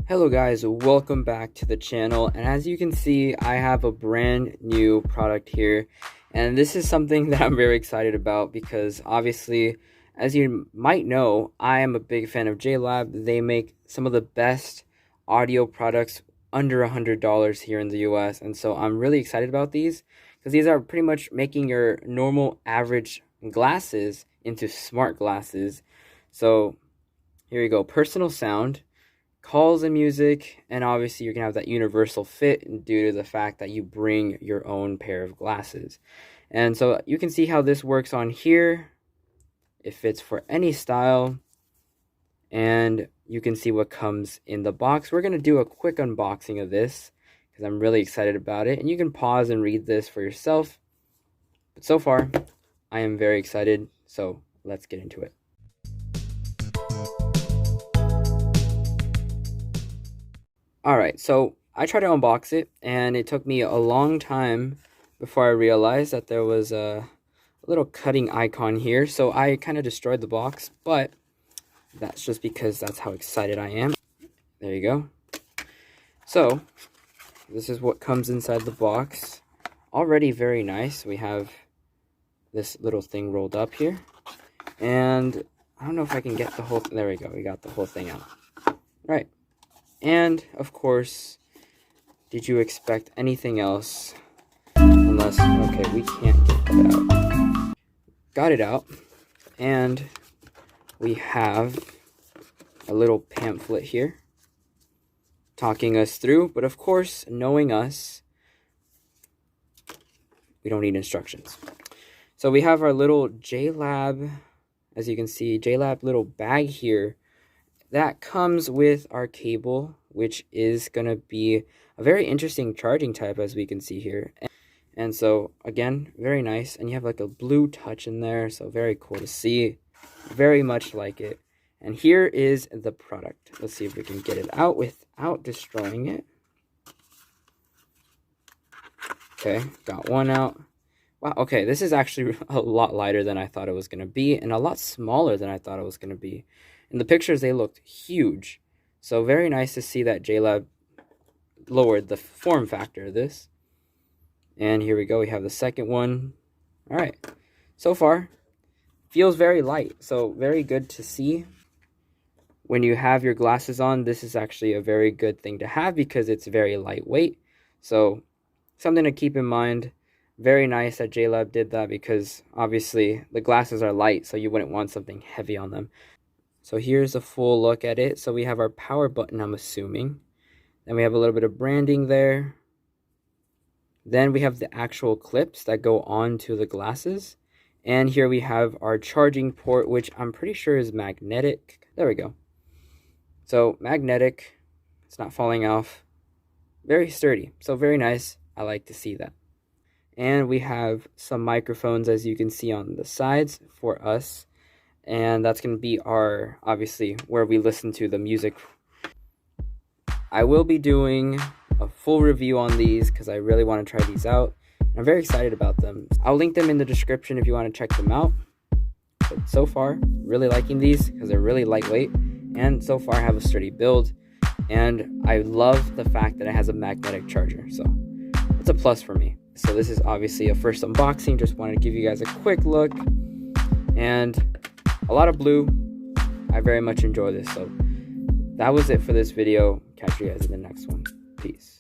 Hello guys, welcome back to the channel, and as you can see I have a brand new product here, and this is something that I'm very excited about because obviously, as you might know, I am a big fan of Jlab. They make some of the best audio products under $100 here in the US, and so I'm really excited about these because these are pretty much making your normal average glasses into smart glasses. So here you go, personal sound, calls and music, and obviously you can have that universal fit due to the fact that you bring your own pair of glasses. And so you can see how this works on here. It fits for any style, and you can see what comes in the box. We're going to do a quick unboxing of this because I'm really excited about it, and you can pause and read this for yourself. But so far I am very excited, so let's get into it. Alright, so I tried to unbox it, and it took me a long time before I realized that there was a little cutting icon here, so I kind of destroyed the box, but that's just because that's how excited I am. There you go. So, this is what comes inside the box. Already very nice. We have this little thing rolled up here, and I don't know if I can get the whole thing. There we go, we got the whole thing out. Right. And, of course, did you expect anything else? Unless, okay, we can't get that out. Got it out. And we have a little pamphlet here talking us through. But, of course, knowing us, we don't need instructions. So we have our little Jlab, as you can see, Jlab little bag here. That comes with our cable, which is going to be a very interesting charging type, as we can see here. And so, again, very nice. And you have like a blue touch in there, so very cool to see. Very much like it. And here is the product. Let's see if we can get it out without destroying it. Okay, got one out. Wow, okay, this is actually a lot lighter than I thought it was going to be, and a lot smaller than I thought it was going to be. In the pictures, they looked huge. So very nice to see that Jlab lowered the form factor of this. And here we go. We have the second one. All right. So far, feels very light. So very good to see. When you have your glasses on, this is actually a very good thing to have because it's very lightweight. So something to keep in mind. Very nice that Jlab did that because obviously the glasses are light, so you wouldn't want something heavy on them. So here's a full look at it. So we have our power button, I'm assuming. Then we have a little bit of branding there. Then we have the actual clips that go onto the glasses. And here we have our charging port, which I'm pretty sure is magnetic. There we go. So magnetic, it's not falling off. Very sturdy, so very nice. I like to see that. And we have some microphones, as you can see on the sides for us. And that's going to be our, obviously, where we listen to the music. I will be doing a full review on these because I really want to try these out. I'm very excited about them. I'll link them in the description if you want to check them out. But so far, really liking these because they're really lightweight. And so far, I have a sturdy build. And I love the fact that it has a magnetic charger. So it's a plus for me. So this is obviously a first unboxing. Just wanted to give you guys a quick look. And a lot of blue. I very much enjoy this. So that was it for this video. Catch you guys in the next one. Peace.